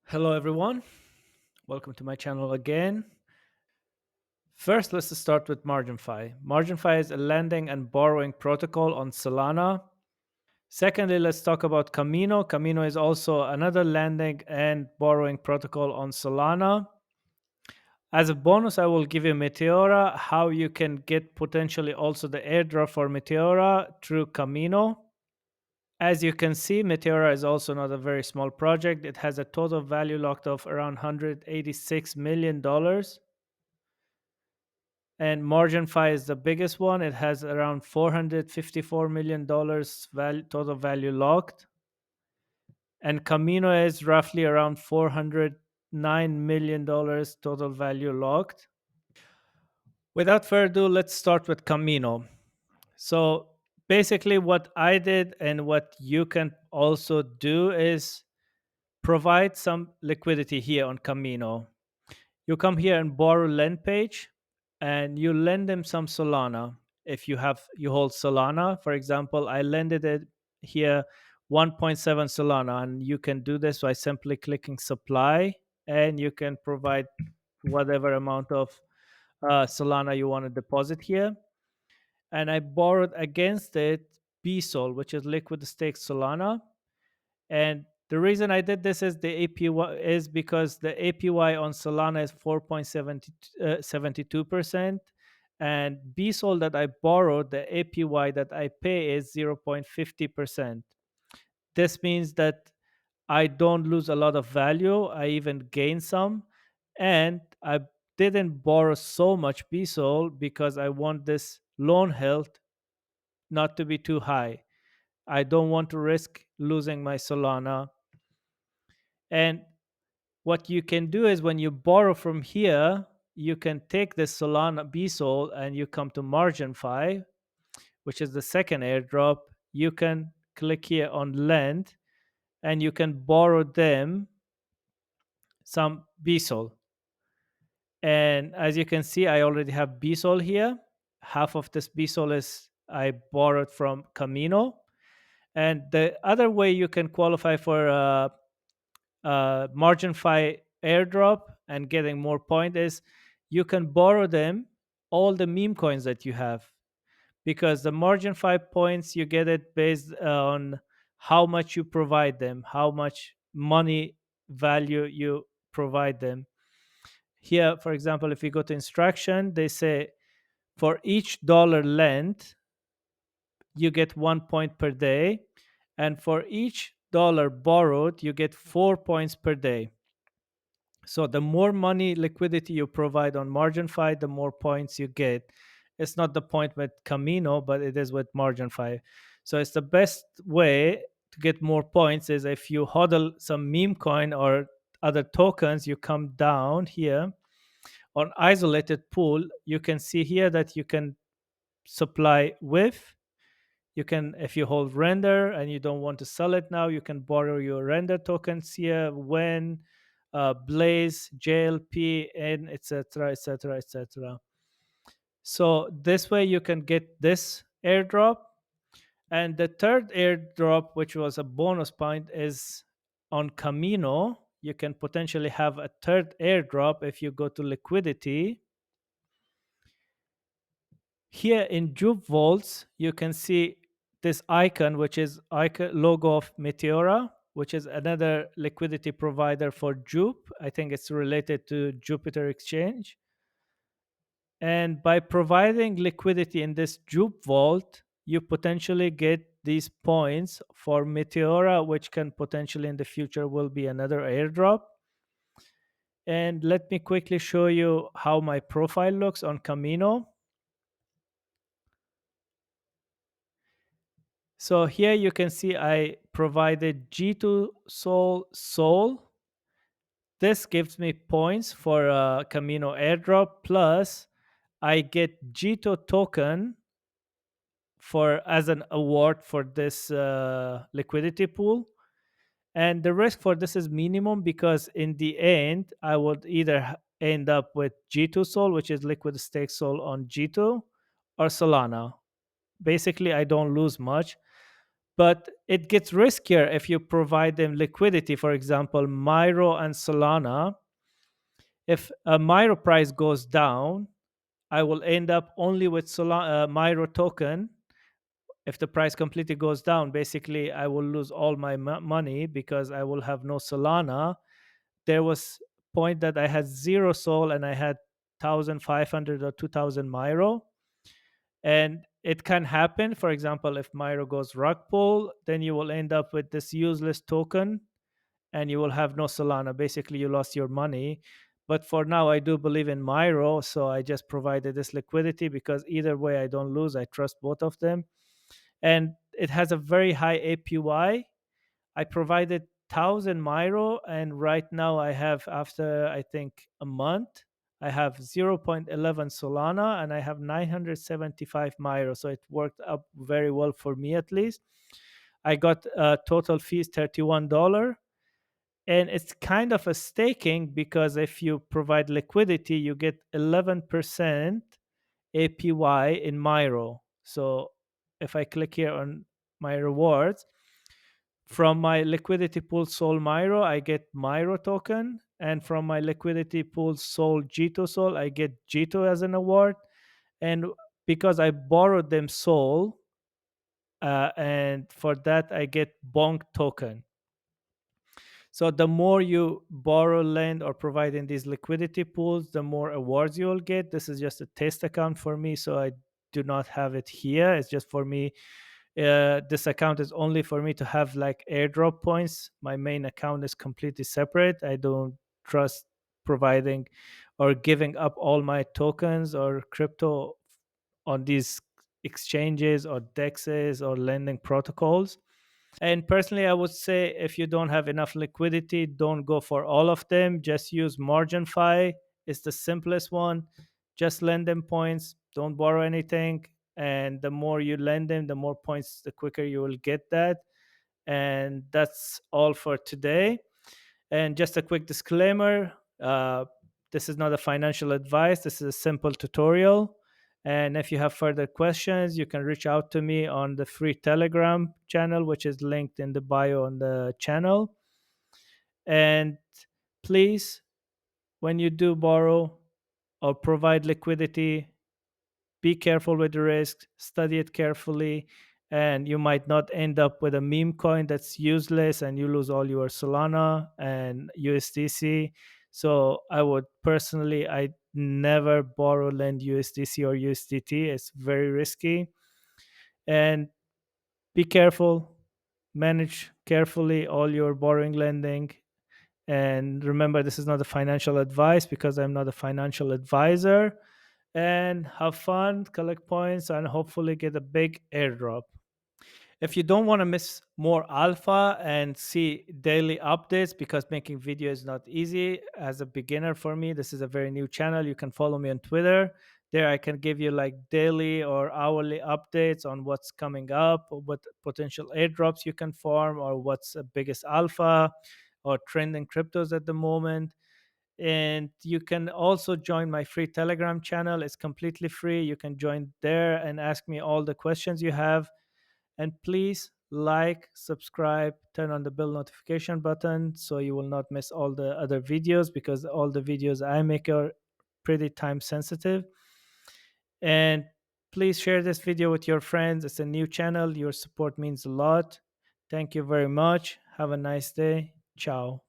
Hello, everyone. Welcome to my channel again. First, let's start with MarginFi. MarginFi is a lending and borrowing protocol on Solana. Secondly, let's talk about Camino. Camino is also another lending and borrowing protocol on Solana. As a bonus, I will give you Meteora, how you can get potentially also the airdrop for Meteora through Camino. As you can see, Meteora is also not a very small project. It has a total value locked of around $186 million. And MarginFi is the biggest one. It has around $454 million total value locked. And Camino is roughly around $409 million total value locked. Without further ado, let's start with Camino. So basically, what I did and what you can also do is provide some liquidity here on Camino. You come here and borrow lend page and you lend them some Solana. If you hold Solana, for example, I lended it here 1.7 Solana, and you can do this by simply clicking supply, and you can provide whatever amount of Solana you want to deposit here. And I borrowed against it BSOL, which is liquid stake Solana. And the reason I did this is the APY is because the APY on Solana is 4.72%, and BSOL that I borrowed, the APY that I pay is 0.50%. This means that I don't lose a lot of value. I even gain some, and I didn't borrow so much BSOL because I want this loan health not to be too high. I don't want to risk losing my Solana. And what you can do is when you borrow from here, you can take this Solana BSOL and you come to MarginFi, which is the second airdrop. You can click here on lend and you can borrow them some BSOL. And as you can see, I already have BSOL here. Half of this BSOL is I borrowed from Camino. And the other way you can qualify for MarginFi airdrop and getting more point is you can borrow them all the meme coins that you have, because the MarginFi points you get it based on how much you provide them, how much money value you provide them. Here, for example, if you go to instruction, they say for each dollar lent you get 1 point per day, and for each dollar borrowed you get 4 points per day. So the more money liquidity you provide on MarginFi, the more points you get. It's not the point with Camino, but it is with MarginFi. So it's the best way to get more points is if you hodl some meme coin or other tokens, you come down here on isolated pool. You can see here that you can supply with. You can, if you hold render and you don't want to sell it now, you can borrow your render tokens here when Blaze, JLP, and etc., etc., etc. So this way you can get this airdrop. And the third airdrop, which was a bonus point, is on Camino. You can potentially have a third airdrop if you go to liquidity. Here in Jupe Vaults, you can see this icon, which is icon logo of Meteora, which is another liquidity provider for Jupe. I think it's related to Jupiter Exchange. And by providing liquidity in this Jupe Vault, you potentially get these points for Meteora, which can potentially in the future will be another airdrop. And let me quickly show you how my profile looks on Camino. So here you can see I provided G2 Sol. This gives me points for a Camino airdrop, plus I get G2 token for as an award for this liquidity pool. And the risk for this is minimum because in the end I would either end up with G2 Sol, which is liquid stake Sol on G2, or Solana. Basically, I don't lose much. But it gets riskier if you provide them liquidity. For example, Myro and Solana. If a Myro price goes down, I will end up only with Myro token. If the price completely goes down, basically I will lose all my money because I will have no Solana. There was point that I had zero Sol and I had 1,500 or 2,000 Myro, and it can happen. For example, if Myro goes rug pull, then you will end up with this useless token and you will have no Solana. Basically, you lost your money. But for now, I do believe in Myro, so I just provided this liquidity because either way, I don't lose. I trust both of them, and it has a very high APY. I provided 1,000 Myro, and right now I have, after I think a month, I have 0.11 Solana and I have 975 Myro. So it worked up very well for me at least. I got total fees $31, and it's kind of a staking because if you provide liquidity, you get 11% APY in Myro. So if I click here on my rewards, from my liquidity pool Sol Myro, I get Myro token. And from my liquidity pool Sol Jito Sol, I get Jito as an award. And because I borrowed them Sol, and for that I get Bonk token. So the more you borrow, lend, or provide in these liquidity pools, the more awards you will get. This is just a test account for me, so I do not have it here. It's just for me. This account is only for me to have like airdrop points. My main account is completely separate. I don't trust providing or giving up all my tokens or crypto on these exchanges or dexes or lending protocols. And personally, I would say if you don't have enough liquidity, don't go for all of them. Just use MarginFi. It's the simplest one. Just lend them points. Don't borrow anything. And the more you lend them, the more points, the quicker you will get that. And that's all for today. And just a quick disclaimer, this is not a financial advice, this is a simple tutorial. And if you have further questions, you can reach out to me on the free Telegram channel, which is linked in the bio on the channel. And please, when you do borrow or provide liquidity, be careful with the risk, study it carefully, and you might not end up with a meme coin that's useless and you lose all your Solana and USDC. So I would personally, I never borrow, lend USDC or USDT. It's very risky. And be careful, manage carefully all your borrowing, lending. And remember, this is not a financial advice because I'm not a financial advisor. And have fun, collect points, and hopefully get a big airdrop. If you don't want to miss more alpha and see daily updates, because making video is not easy as a beginner for me, this is a very new channel. You can follow me on Twitter. There, I can give you like daily or hourly updates on what's coming up, or what potential airdrops you can farm, or what's the biggest alpha or trending cryptos at the moment. And you can also join my free Telegram channel. It's completely free. You can join there and ask me all the questions you have. And please like, subscribe, turn on the bell notification button so you will not miss all the other videos, because all the videos I make are pretty time sensitive. And please share this video with your friends. It's a new channel. Your support means a lot. Thank you very much. Have a nice day. Ciao.